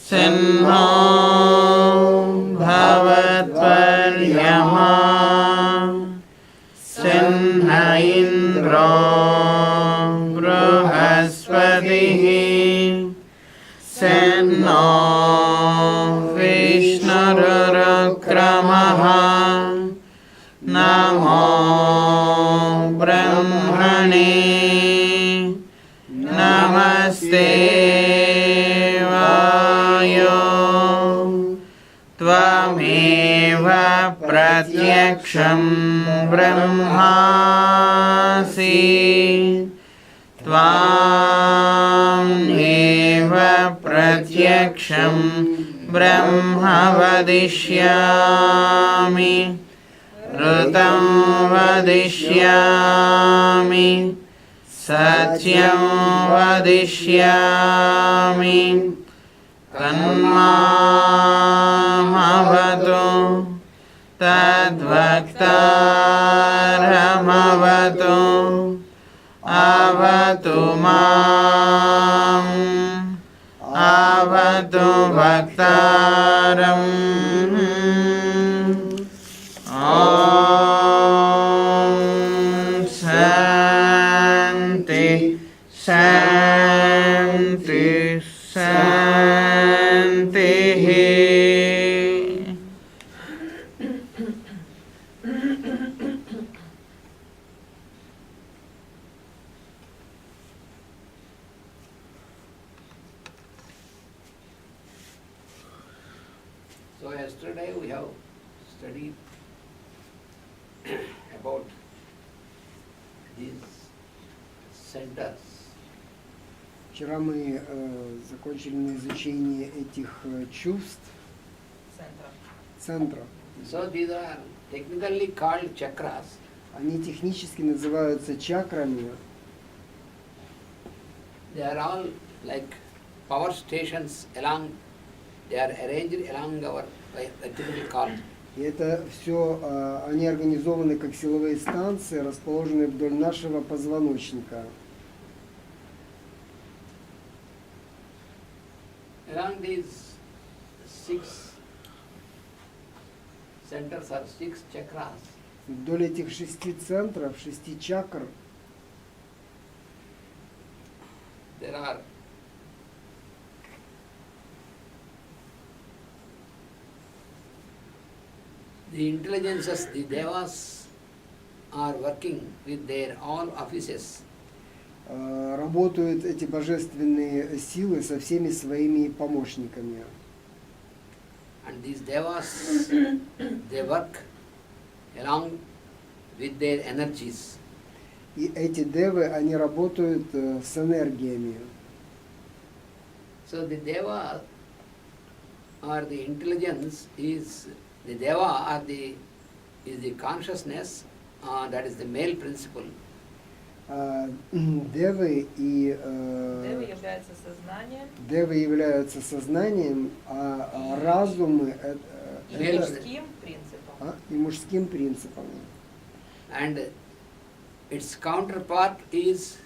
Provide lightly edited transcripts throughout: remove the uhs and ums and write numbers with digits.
Sinno bhavatvaryama Sinna indro bruhaspatihi Sinno vishnurrukramaha Namo brahmane Namaste vayo Tvameva pratyaksham brahmasi Tvameva pratyaksham brahma vadishyami Rutam vadishyami Satyam vadishyami Tanmamavatu Tadvaktaramavatu Avatu mam Avatu Bhaktaram Om Shanti Shanti Shanti So yesterday we have studied about these centers. Вчера мы закончили на изучение этих чувств, центров. So these are technically called chakras. Они технически называются чакрами. They are all like power stations along, they are arranged along our vertical column. И это все, они организованы как силовые станции, расположенные вдоль нашего позвоночника. Along these 6 centers or 6 chakras, Вдоль этих 6 центров, 6 чакр, there are the intelligences, the devas are working with their all offices. Работают эти божественные силы со всеми своими помощниками. And these devas, they work along with their energies. И эти девы, они работают с энергиями. So the deva or the intelligence is, the deva or is the consciousness, that is the male principle. Девы и девы являются сознанием, а разумы это и мужским принципом. And its counterpart is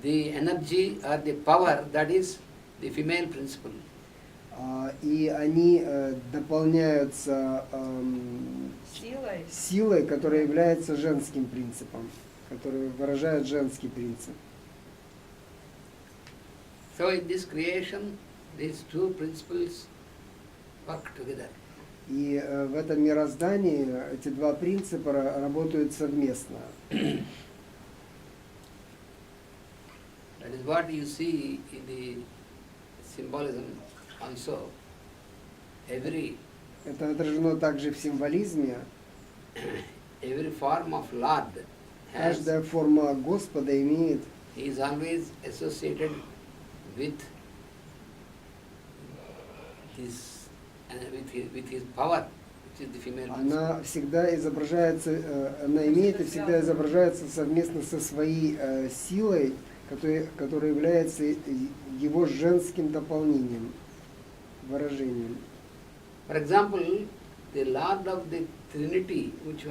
the energy or the power, that is the female principle. И они дополняются силой, которая является женским принципом, который выражает женский принцип. So in this creation, these two principles work together. И в этом мироздании эти два принципа работают совместно. That is what you see in the symbolism also. Это отражено также в символизме. Every form of Lord has, Каждая форма Господа имеет, he is always associated with his power, which is the female principle. она всегда изображается, она имеет и всегда изображается совместно со своей силой, которая является его женским дополнением, выражением. For example, the Lord of the Trinity, which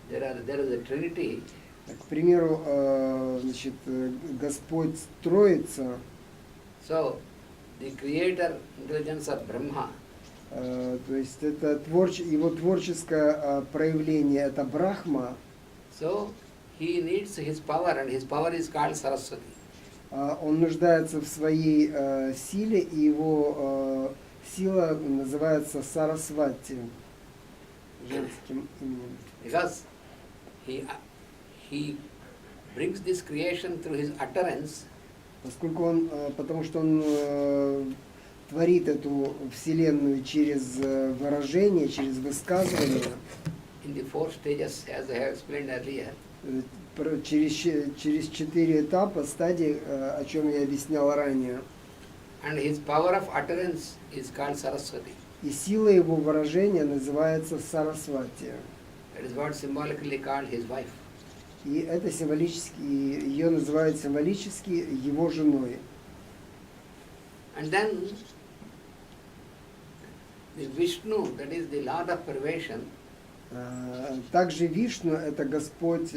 there is a Trinity. К примеру, значит, Господь Троица. So, the creator intelligence of Brahma, То есть это его творческое проявление это Брахма. so he needs his power, and his power is called Saraswati. Он нуждается в своей силе, и его сила называется Сарасвати, женским именем. Because he brings this creation through his utterance, Потому что он творит эту вселенную через выражение, через высказывание, in the 4 stages, as I have explained earlier. через 4 этапа, стадий, о чем я объяснял ранее. And his power of utterance is called Saraswati. И сила его выражения называется Сарасвати. That is what symbolically called his wife. И это символически, ее называют символически его женой. And then the Vishnu, that is the Lord of Perversion, Также Вишну это Господь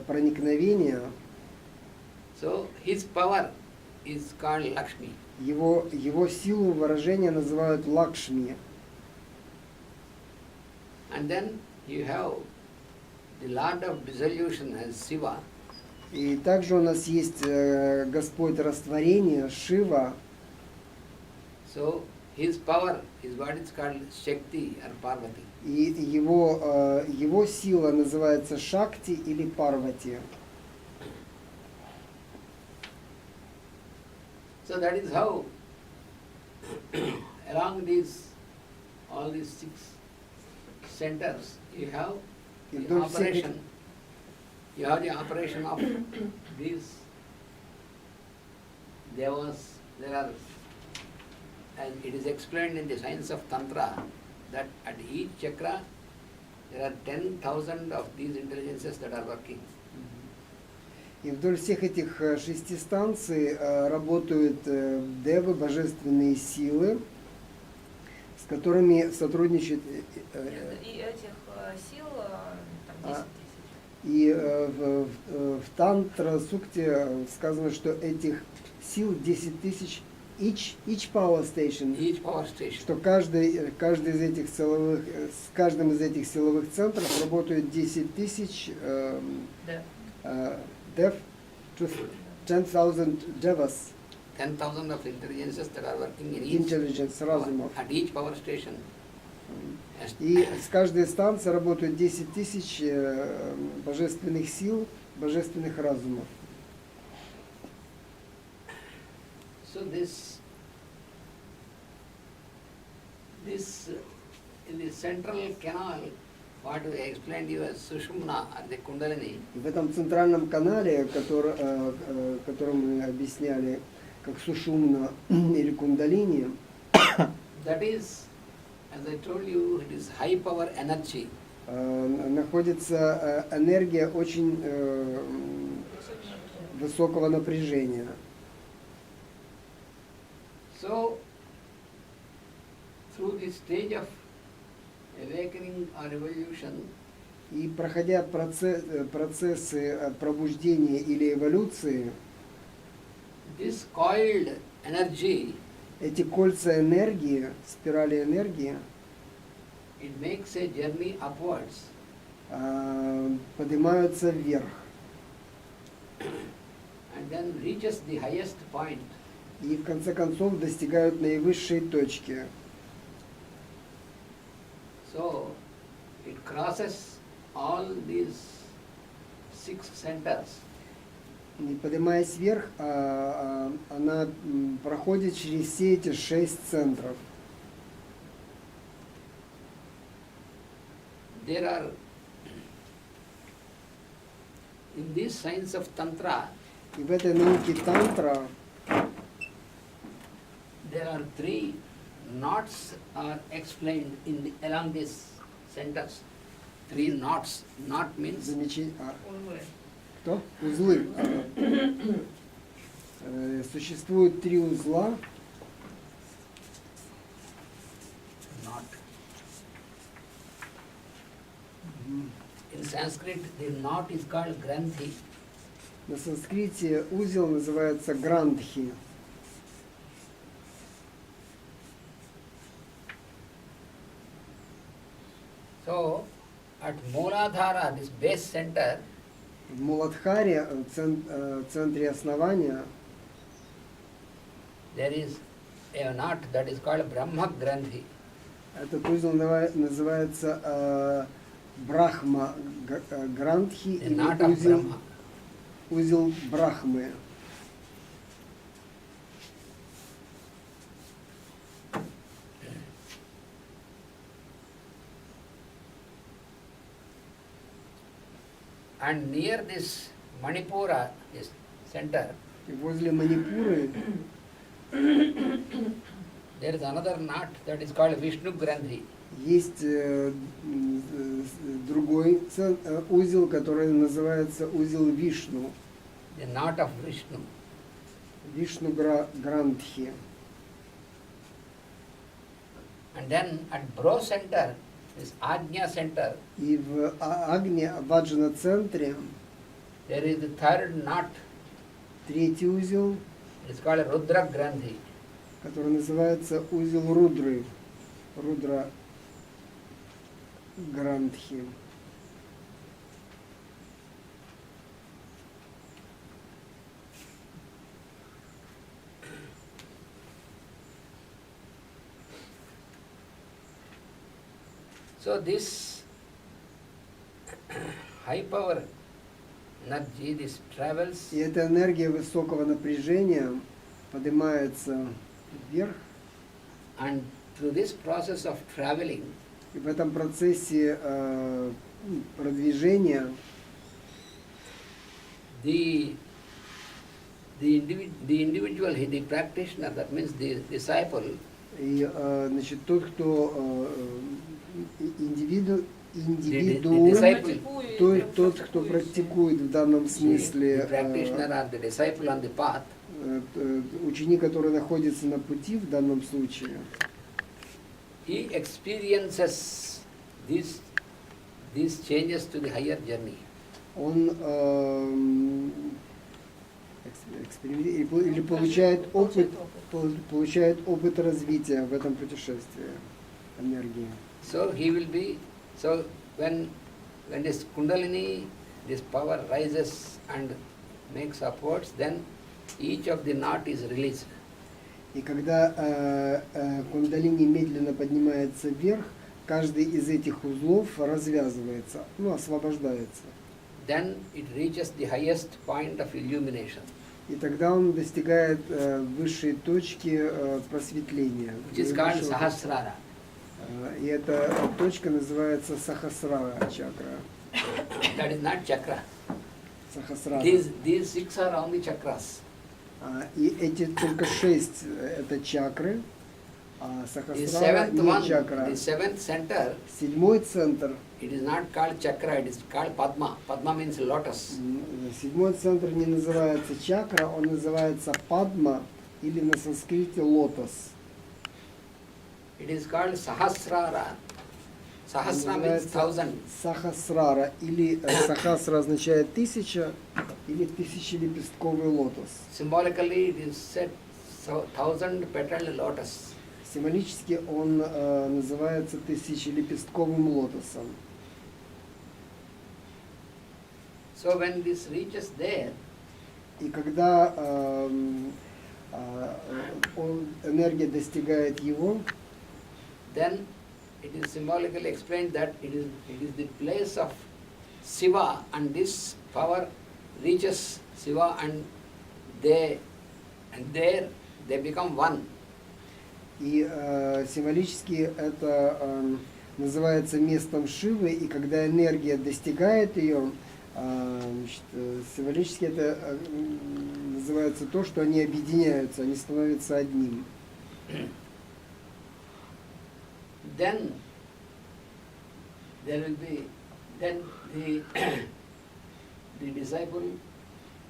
проникновения. so his power is called Lakshmi. Его силу выражения называют Лакшми. And then you have the Lord of Dissolution as Shiva. И также у нас есть Господь растворения, Шива. So his power is what is called Shakti or Parvati. И его сила называется Шакти или Парвати. So that is how along all these 6 centers you have И the вдоль всех этих- operation. You have the operation of these devas. There are, and it is explained in the science of Tantra, that at each chakra there are 10,000 of these intelligences that are working. И вдоль всех этих 6 станций работают девы, божественные силы, с которыми сотрудничают. И этих сил там 10 тысяч. И в Тантра-сукте сказано, что этих сил 10 тысяч each power station, Each power station. что каждый из этих силовых, с каждым из этих силовых центров работают 10 тысяч Да. дев, 10,000 devas, 10,000 of intelligences that are working in each intelligence, разумов. at each power station. Yes. И с каждой станции работают 10 тысяч божественных сил, божественных разумов. So this in the central canal, what we explained you as Sushumna or the Kundalini, И в этом центральном канале, который мы объясняли как Сушумна или Кундалини, that is, as I told you, it is high power energy. находится энергия очень высокого напряжения. So through the stage of awakening or evolution, И проходя процессы пробуждения или эволюции, this coiled energy, эти кольца энергии, спирали энергии, it makes a journey upwards. поднимаются вверх. And then reaches the highest point. И в конце концов достигают наивысшей точки. So it crosses all these 6 centers. И поднимаясь вверх, она проходит через все эти 6 центров. There are, in this science of Tantra, И в этой науке тантра there are 3 knots are explained along these centers. 3 knots. Knot means Узлы. Что? Узлы. Существует 3 узла. knot. In Sanskrit, the knot is called Granthi. На санскрите узел называется грандхи. So, at Mooladhara, this base center, В Муладхаре, центре основания, there is a knot that is called Brahma Grandhi. этот узел называется Брахма Грантхи, The или knot of Brahma. узел Брахмы. And near this Manipura, this center, И возле Манипуры there is another knot that is called Vishnu Grandhi. есть другой узел, который называется узел Вишну. The knot of Vishnu. Вишну Грантхи. And then at Bro center, this Ajna center, И в Агне, в Аджна-центре, there is the third knot. третий узел, It's called Rudra Grandhi. который называется узел Рудры. Рудра Грантхи. So this high power energy, this travels И эта энергия высокого напряжения поднимается вверх, and through this process of traveling, и в этом процессе продвижения the individual, the practitioner, that means the disciple, и значит, тот, кто индивиду, the индивидуум, disciple, тот, кто практикует в данном the смысле, practitioner or the disciple on the path, ученик, который находится на пути в данном случае, he experiences these changes to the higher journey. он или получает опыт развития в этом путешествии энергии. So he will be, so when this Kundalini, this power rises and makes upwards, then each of the knot is released. И когда кундалини медленно поднимается вверх, каждый из этих узлов развязывается, освобождается. Then it reaches the highest point of illumination, И тогда он достигает высшей точки просветления. which is called Sahasrara. И эта точка называется Сахасрара чакра. That is not chakra. Сахасрара. These six are only chakras. И эти только 6 это чакры, а The Сахасрара seventh не one, чакра. the seventh center, Седьмой центр, it is not called chakra, it is called Padma. Padma means lotus. седьмой центр не называется чакра, он называется Падма или на санскрите лотос. It is called Sahasrara. Sahasra means thousand. Сахасрара или Сахасра означает 1000 или тысячелепестковый лотос. Symbolically it is said 1,000-petaled lotus. Символически он называется тысячелепестковым лотосом. So when this reaches there, И когда энергия достигает его, then it is symbolically explained that it is the place of Shiva, and this power reaches Shiva, and there they become one. и символически это называется местом Шивы, и когда энергия достигает ее, символически это называется то, что они объединяются, они становятся одним. Then there will be, then the disciple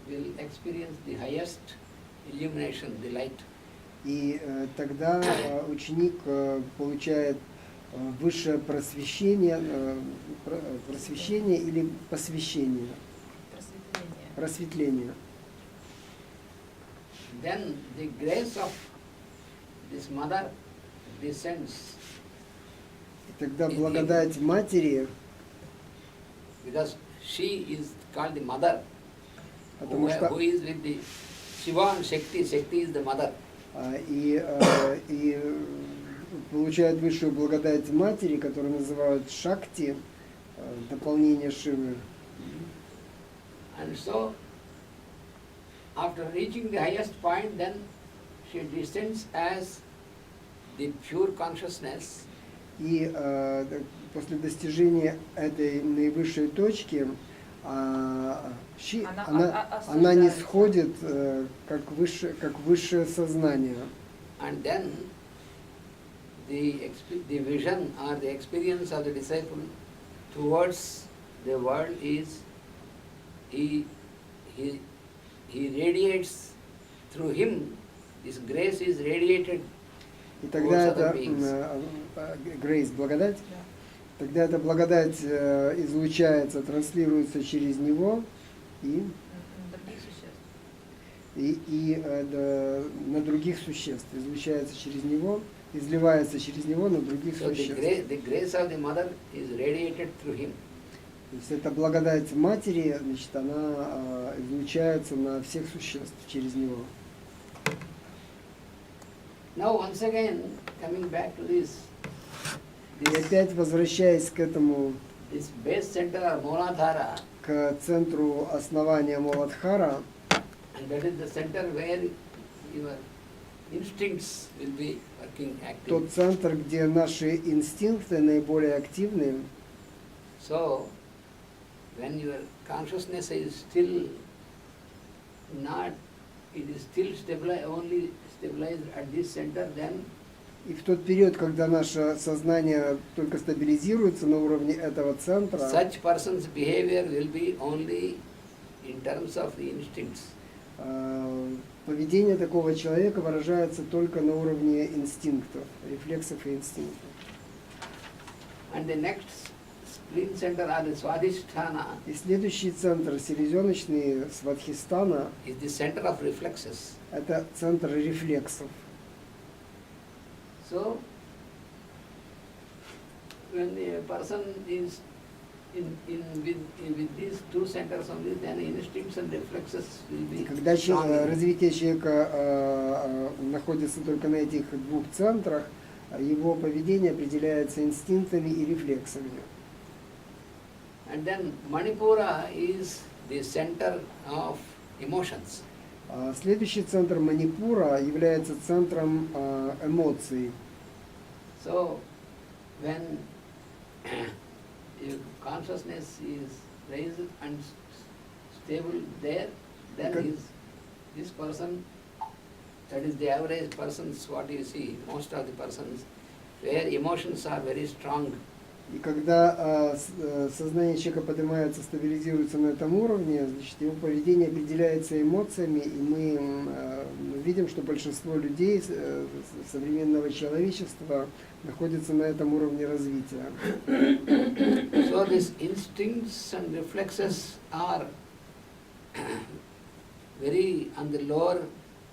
will experience the highest illumination, the light. И тогда ученик получает высшее просвещение или посвящение, просветление. Then the grace of this mother descends И тогда благодать матери, because she is called the mother, потому who что is with the Shiva and Shakti. Shakti is the mother. и получает высшую благодать матери, которую называют Шакти, дополнение Шивы. And so, after reaching the highest point, then she descends as the pure consciousness. И после достижения этой наивысшей точки она не сходит как высшее сознание. And then the vision or the experience of the disciple towards the world is he radiates through him. This grace is radiated. И тогда это грейс, благодать, тогда эта благодать излучается, транслируется через него и на других существ, излучается через него, изливается через него на других существ. The grace of the mother is radiated through him. То есть эта благодать матери, значит, она излучается на всех существ через него. Now once again coming back to this И опять возвращаясь к этому, this base center or Mooladhara, к центру основания Муладхара, and that is the center where your instincts will be working active. тот центр, где наши инстинкты наиболее активны. So when your consciousness is still not, it is still only stabilized at this center, then И в тот период, когда наше сознание только стабилизируется на уровне этого центра, such person's behavior will be only in terms of the instincts. Поведение такого человека выражается только на уровне инстинктов, рефлексов и инстинктов. And the next spleen center or the Swadhisthana И следующий центр, селезеночный Свадхистана, is the center of reflexes. это центр рефлексов. So when a person is with these two centers only, then instincts and reflexes will be Когда strong. развитие человека находится только на этих двух центрах, его поведение определяется инстинктами и рефлексами. And then Manipura is the center of emotions. Следующий центр Манипура является центром эмоций. So when your consciousness is raised and stable there, then this person, that is the average persons, what you see, most of the persons, where emotions are very strong. И когда сознание человека поднимается, стабилизируется на этом уровне, значит, его поведение определяется эмоциями, и мы видим, что большинство людей современного человечества находится на этом уровне развития. So these instincts and reflexes are very on the lower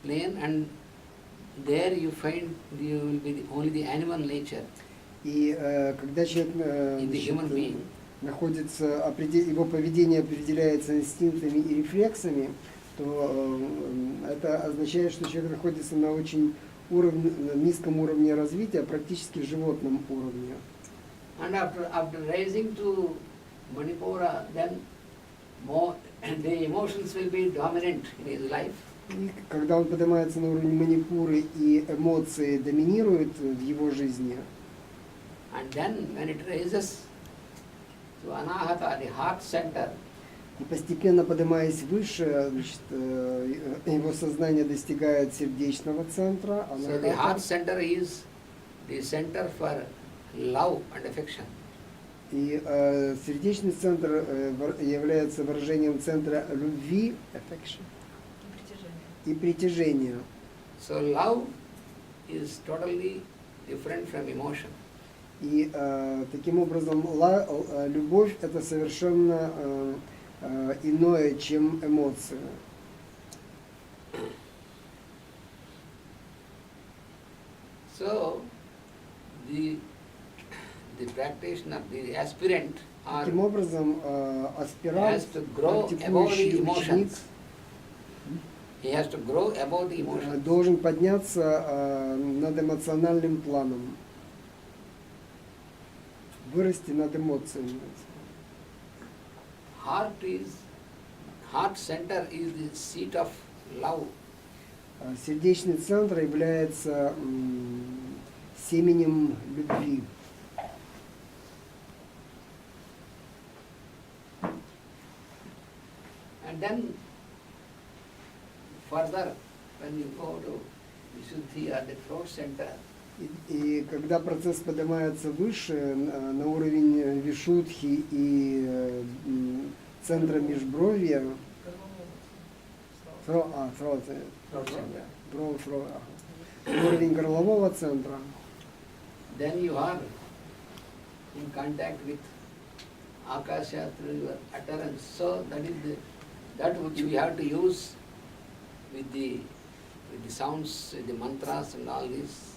plane, and there you find you will be only the animal nature. И когда человек находится, его поведение определяется инстинктами и рефлексами, то это означает, что человек находится на очень низком уровне развития, практически животном уровне. And after rising to Manipura, then the emotions will be dominant in his life. И когда он поднимается на уровень Манипуры, и эмоции доминируют в его жизни, and then when it rises to Anahata, the heart center, и постепенно поднимаясь выше, значит, его сознание достигает сердечного центра. so the heart center is the center for love and affection. И сердечный центр является выражением центра любви, affection, и притяжения. So love is totally different from emotion. И таким образом любовь это совершенно иное, чем эмоции. So the the practitioner, the aspirant, Таким or образом, has аспирант, to grow above практикующий the ученик, emotions. He has to grow above the emotions. должен подняться над эмоциональным планом, вырасти над эмоциями. Heart center is the seat of love. Сердечный центр является семенем любви. And then further, when you go to Visuddhi or the throat center, И когда процесс поднимается выше, на уровень вишудхи и центра межбровья, уровень горлового центра, then you are in contact with Akasha through your utterance. So that is that which we have to use with the sounds, with the mantras and all this.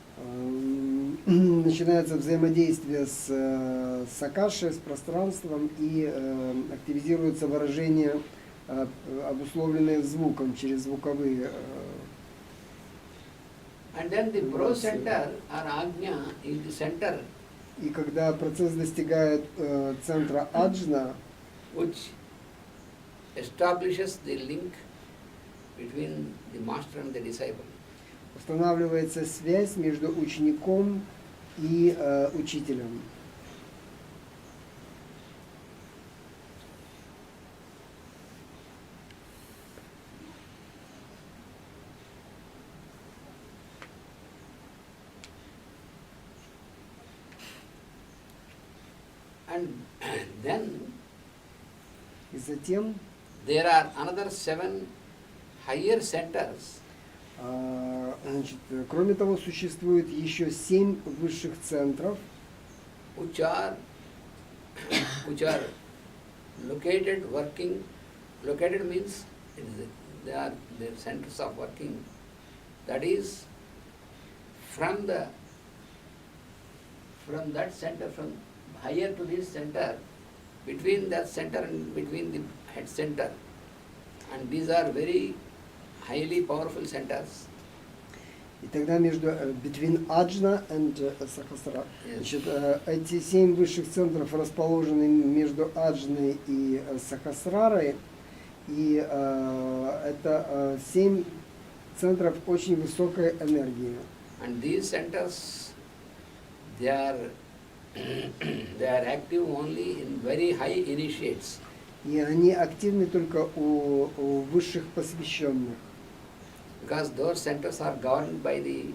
Начинается взаимодействие с Акашей, с пространством, и активизируется выражение, обусловленное звуком, через звуковые. And then the pro center or Agnya is the center. И когда процесс достигает центра аджна, Which establishes the link between the master and the disciple. устанавливается связь между учеником и учителем. And then И затем there are another 7 higher centers. Значит, кроме того, существует еще 7 высших центров, which are located means they are the centers of working. That is from that center, from higher to this center, between that center and between the head center. And these are very highly powerful centers. и тогда между between Ajna and Sahasrara. Значит, эти 7 высших центров расположены между Аджной и Сахасрарой, и это 7 центров очень высокой энергии. And these centers, they are active only in very high initiates. И они активны только у высших посвященных. Because those centers are governed by the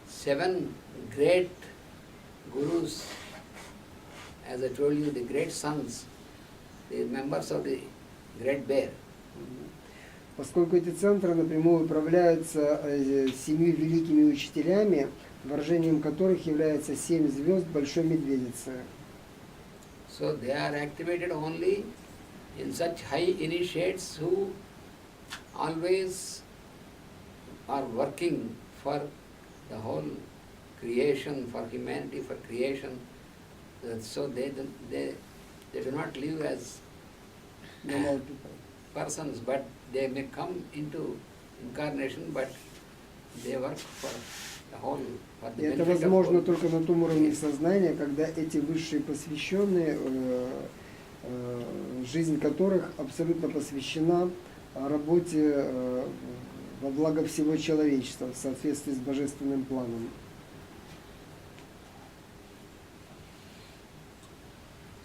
7 great gurus, as I told you, the great sons, the members of the great bear. Поскольку эти центры напрямую управляются 7 великими учителями, выражением которых является 7 звезд Большой Медведицы. So they are activated only in such high initiates who always are working for the whole creation, for humanity, for creation. So they do not live as persons, but they may come into incarnation, but they work for the whole. И это возможно только на том уровне сознания, когда эти высшие посвященные, жизнь которых абсолютно посвящена работе во благо всего человечества в соответствии с божественным планом.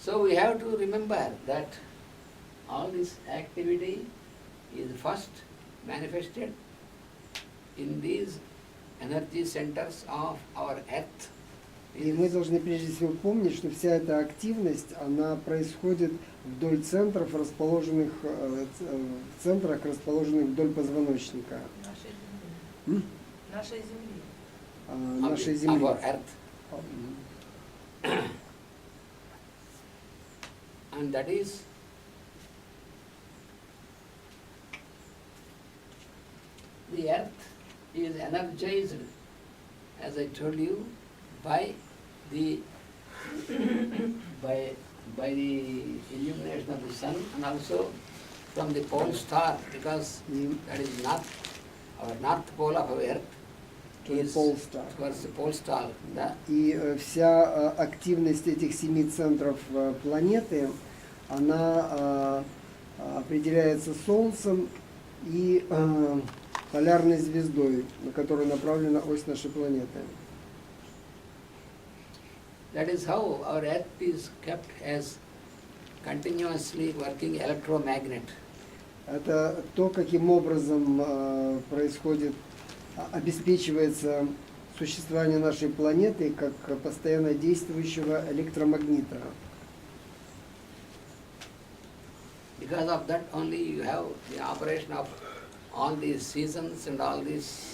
So we have to remember that all this activity is first manifested in these energy centers of our earth. И мы должны прежде всего помнить, что вся эта активность, она происходит вдоль центров, расположенных вдоль позвоночника. Нашей Земли. Нашей Земли. Our earth. And that is the earth is energized, as I told you, by the by the illumination of the sun and also from the pole star, because И that is our north pole of our earth is pole star. towards the pole star. И вся активность этих 7 центров планеты, она определяется Солнцем и полярной звездой, на которую направлена ось нашей планеты. That is how our earth is kept as continuously working electromagnet. Это то, каким образом происходит, обеспечивается существование нашей планеты как постоянно действующего электромагнита. Because of that only you have the operation of all these seasons and all these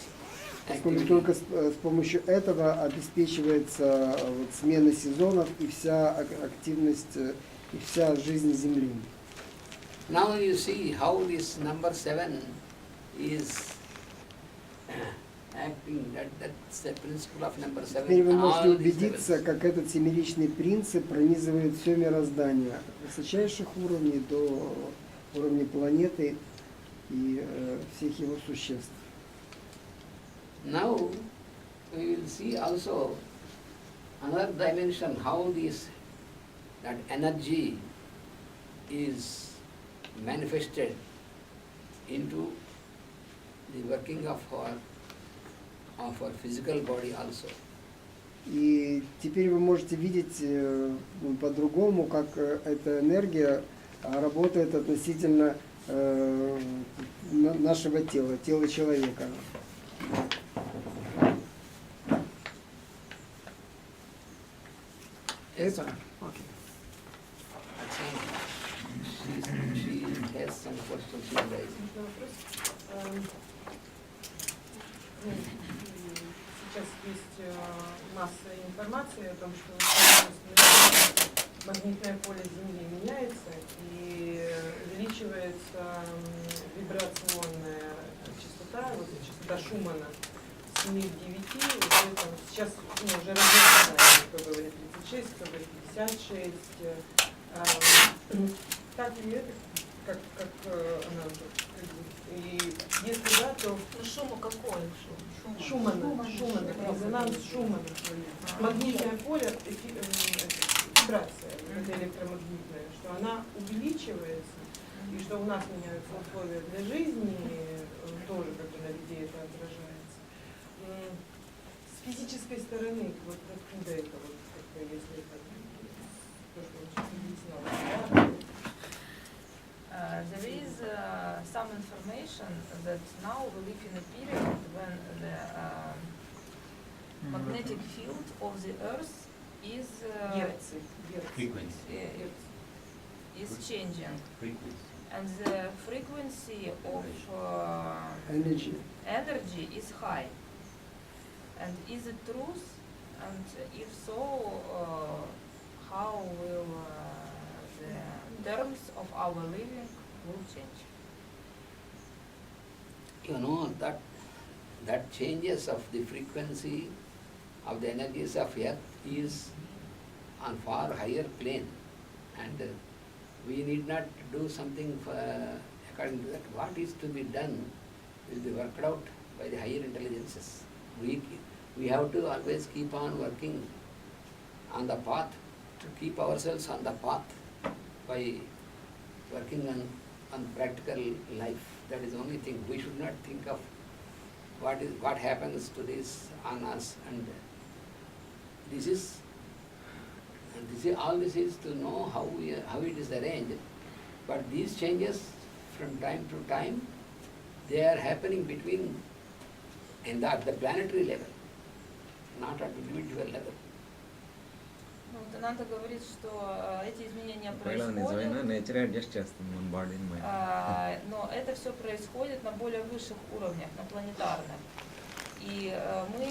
Поскольку только с помощью этого обеспечивается смена сезонов и вся активность, и вся жизнь Земли. Now you see how this number 7 is acting, that's the principle of number 7. Теперь вы on можете all these убедиться, levels. как этот семеричный принцип пронизывает все мироздание, от высочайших уровней до уровней планеты и всех его существ. Now we will see also another dimension, how that energy is manifested into the working of our physical body also. И теперь вы можете видеть по-другому, как эта энергия работает относительно нашего тела, тела человека. Yes, Это? I think she has some questions she raised. Можно вопрос? Сейчас есть масса информации о том, что магнитное поле Земли меняется и увеличивается вибрационная частота, вот частота Шумана с 7 к 9, уже там, сейчас уже различается, кто говорит 36, кто говорит 56. Так ли это, как она уже, и если да, то Шума какой? Шумана, резонанс Шумана. Магнитное поле, вибрация это электромагнитная, что она увеличивается, и что у нас меняются условия для жизни, тоже как бы на людей это отражается. С физической стороны, вот откуда это, вот, как бы, если это то, что он объяснял, There is some information that now we live in a period when the magnetic field of the Earth is Frequency. is changing, Frequency. and the frequency of Energy. energy is high. And is it truth? And if so, how will the terms of our living will change? You know that changes of the frequency of the energies of earth is on far higher plane, and we need not do something according to that. What is to be done will be worked out by the higher intelligences. We have to always keep on working on the path, to keep ourselves on the path by working on practical life. That is the only thing. We should not think of what happens to this on us, and all this is to know how it is arranged. But these changes from time to time, they are happening at the planetary level, not at the individual level. Тананта говорит, что эти изменения Национальная происходят, nature adjust చేస్తుంది మన బాడీని మైండ్. но это все происходит на более высших уровнях, на планетарных. И мы